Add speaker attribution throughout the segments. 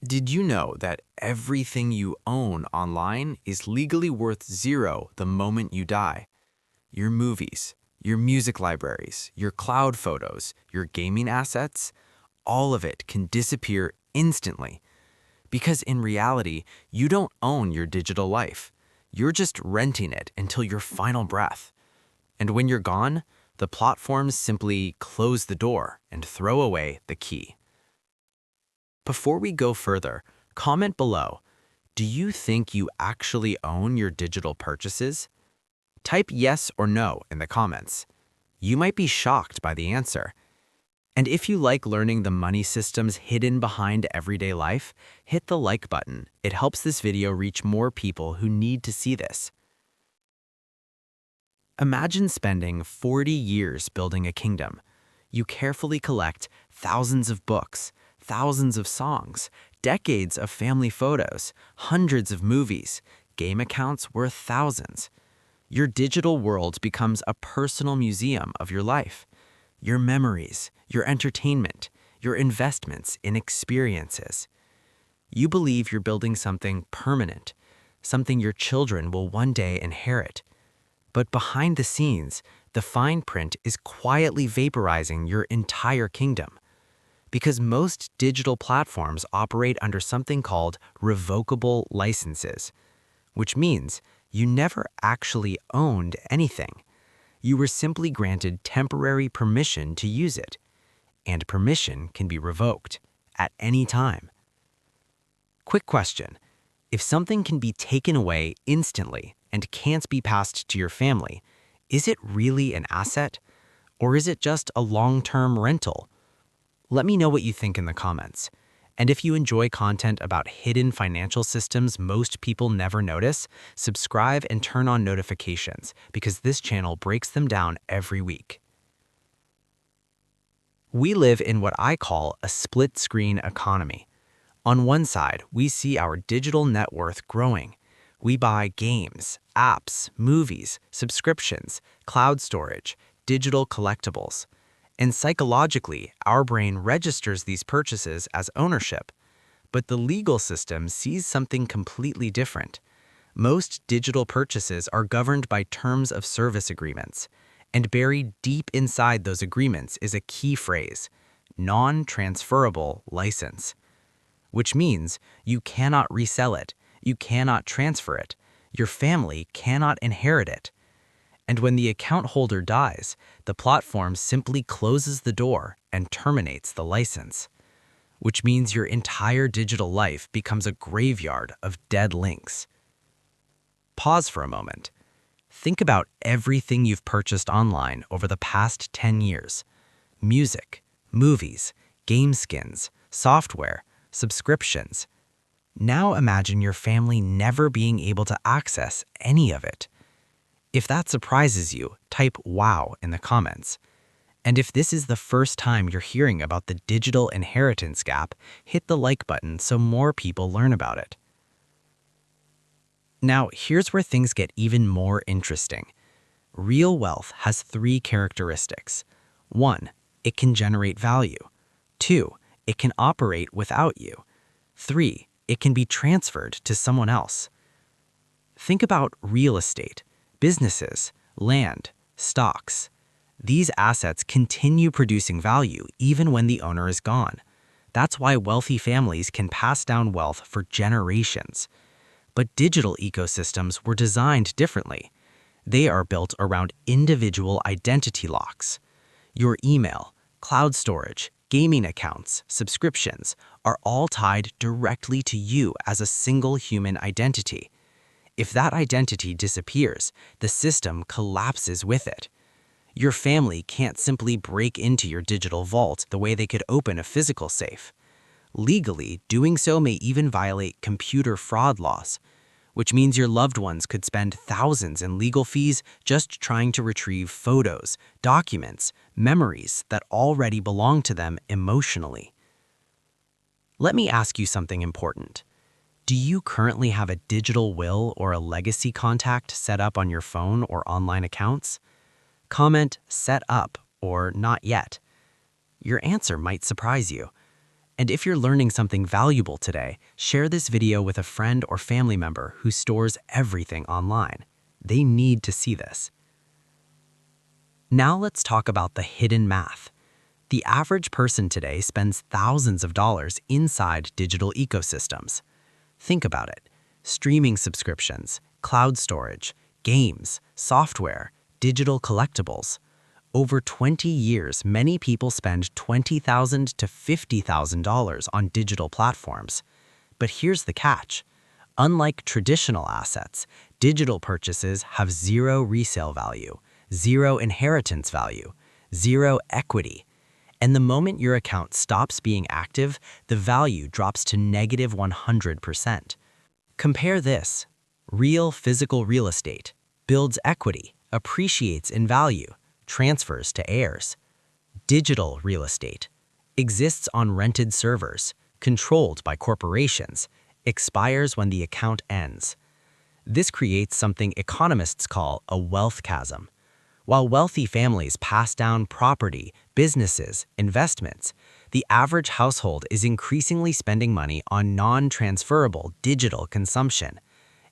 Speaker 1: Did you know that everything you own online is legally worth zero the moment you die? Your movies, your music libraries, your cloud photos, your gaming assets, all of it can disappear instantly. Because in reality, you don't own your digital life. You're just renting it until your final breath. And when you're gone, the platforms simply close the door and throw away the key. Before we go further, comment below. Do you think you actually own your digital purchases? Type yes or no in the comments. You might be shocked by the answer. And if you like learning the money systems hidden behind everyday life, hit the like button. It helps this video reach more people who need to see this. Imagine spending 40 years building a kingdom. You carefully collect thousands of books, thousands of songs, decades of family photos, hundreds of movies, game accounts worth thousands. Your digital world becomes a personal museum of your life. Your memories, your entertainment, your investments in experiences. You believe you're building something permanent, something your children will one day inherit. But behind the scenes, the fine print is quietly vaporizing your entire kingdom. Because most digital platforms operate under something called revocable licenses, which means you never actually owned anything. You were simply granted temporary permission to use it, and permission can be revoked at any time. Quick question. If something can be taken away instantly and can't be passed to your family, is it really an asset? Or is it just a long-term rental? Let me know what you think in the comments. And if you enjoy content about hidden financial systems most people never notice, subscribe and turn on notifications because this channel breaks them down every week. We live in what I call a split-screen economy. On one side, we see our digital net worth growing. We buy games, apps, movies, subscriptions, cloud storage, digital collectibles. And psychologically, our brain registers these purchases as ownership. But the legal system sees something completely different. Most digital purchases are governed by terms of service agreements. And buried deep inside those agreements is a key phrase, non-transferable license. Which means you cannot resell it, you cannot transfer it, your family cannot inherit it. And when the account holder dies, the platform simply closes the door and terminates the license. Which means your entire digital life becomes a graveyard of dead links. Pause for a moment. Think about everything you've purchased online over the past 10 years. Music, movies, game skins, software, subscriptions. Now imagine your family never being able to access any of it. If that surprises you, type wow in the comments. And if this is the first time you're hearing about the digital inheritance gap, hit the like button so more people learn about it. Now, here's where things get even more interesting. Real wealth has 3 characteristics. 1, it can generate value. 2, it can operate without you. 3, it can be transferred to someone else. Think about real estate, businesses, land, stocks. These assets continue producing value even when the owner is gone. That's why wealthy families can pass down wealth for generations. But digital ecosystems were designed differently. They are built around individual identity locks. Your email, cloud storage, gaming accounts, subscriptions are all tied directly to you as a single human identity. If that identity disappears, the system collapses with it. Your family can't simply break into your digital vault the way they could open a physical safe. Legally, doing so may even violate computer fraud laws, which means your loved ones could spend thousands in legal fees just trying to retrieve photos, documents, memories that already belong to them emotionally. Let me ask you something important. Do you currently have a digital will or a legacy contact set up on your phone or online accounts? Comment "set up" or "not yet." Your answer might surprise you. And if you're learning something valuable today, share this video with a friend or family member who stores everything online. They need to see this. Now let's talk about the hidden math. The average person today spends thousands of dollars inside digital ecosystems. Think about it. Streaming subscriptions, cloud storage, games, software, digital collectibles. Over 20 years, many people spend $20,000 to $50,000 on digital platforms. But here's the catch. Unlike traditional assets, digital purchases have zero resale value, zero inheritance value, zero equity. And the moment your account stops being active, the value drops to negative 100%. Compare this. Real physical real estate builds equity, appreciates in value, transfers to heirs. Digital real estate exists on rented servers, controlled by corporations, expires when the account ends. This creates something economists call a wealth chasm. While wealthy families pass down property, businesses, investments, the average household is increasingly spending money on non-transferable digital consumption.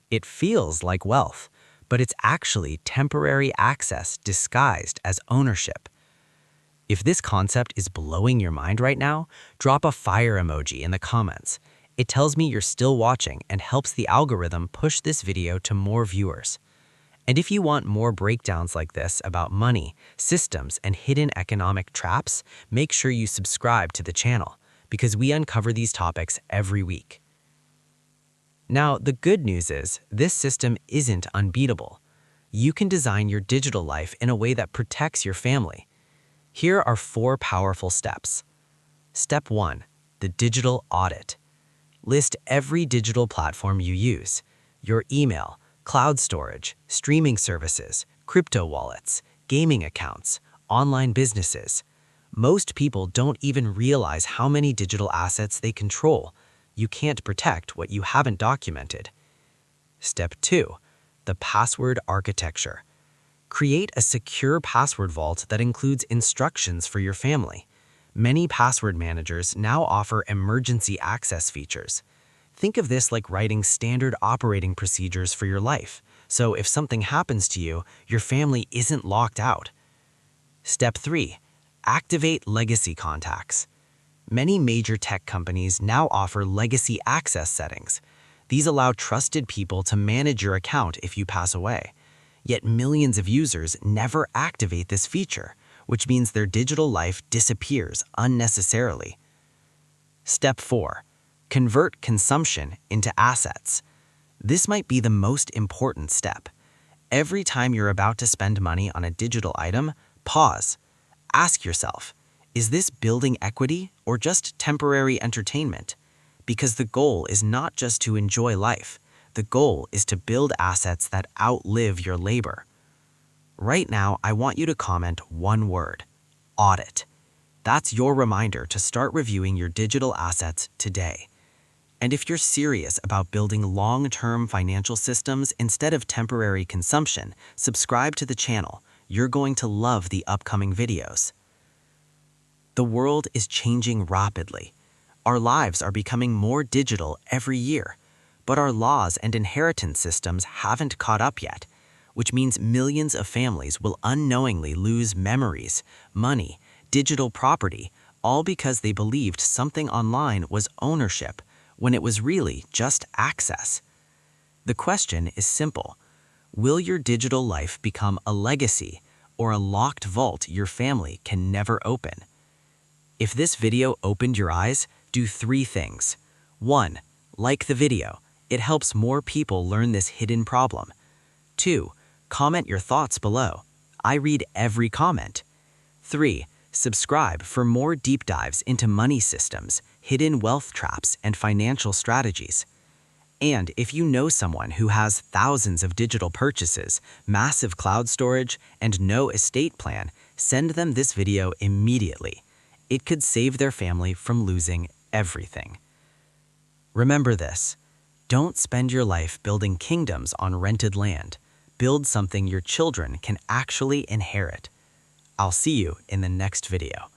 Speaker 1: It feels like wealth, but it's actually temporary access disguised as ownership. If this concept is blowing your mind right now, drop a fire emoji in the comments. It tells me you're still watching and helps the algorithm push this video to more viewers. And if you want more breakdowns like this about money, systems, and hidden economic traps, make sure you subscribe to the channel, because we uncover these topics every week. Now, the good news is, this system isn't unbeatable. You can design your digital life in a way that protects your family. Here are 4 powerful steps. Step 1. The digital audit. List every digital platform you use: your email, cloud storage, streaming services, crypto wallets, gaming accounts, online businesses. Most people don't even realize how many digital assets they control. You can't protect what you haven't documented. Step 2. The password architecture. Create a secure password vault that includes instructions for your family. Many password managers now offer emergency access features. Think of this like writing standard operating procedures for your life, so if something happens to you, your family isn't locked out. Step 3. Activate legacy contacts. Many major tech companies now offer legacy access settings. These allow trusted people to manage your account if you pass away. Yet millions of users never activate this feature, which means their digital life disappears unnecessarily. Step 4. Convert consumption into assets. This might be the most important step. Every time you're about to spend money on a digital item, pause. Ask yourself, is this building equity or just temporary entertainment? Because the goal is not just to enjoy life. The goal is to build assets that outlive your labor. Right now, I want you to comment one word: audit. That's your reminder to start reviewing your digital assets today. And if you're serious about building long-term financial systems instead of temporary consumption, subscribe to the channel. You're going to love the upcoming videos. The world is changing rapidly. Our lives are becoming more digital every year, but our laws and inheritance systems haven't caught up yet, which means millions of families will unknowingly lose memories, money, digital property, all because they believed something online was ownership when it was really just access. The question is simple: will your digital life become a legacy or a locked vault your family can never open? If this video opened your eyes, do 3 things. 1. Like the video. It helps more people learn this hidden problem. 2. Comment your thoughts below. I read every comment. 3. Subscribe for more deep dives into money systems, hidden wealth traps, and financial strategies. And if you know someone who has thousands of digital purchases, massive cloud storage, and no estate plan, send them this video immediately. It could save their family from losing everything. Remember this: don't spend your life building kingdoms on rented land. Build something your children can actually inherit. I'll see you in the next video.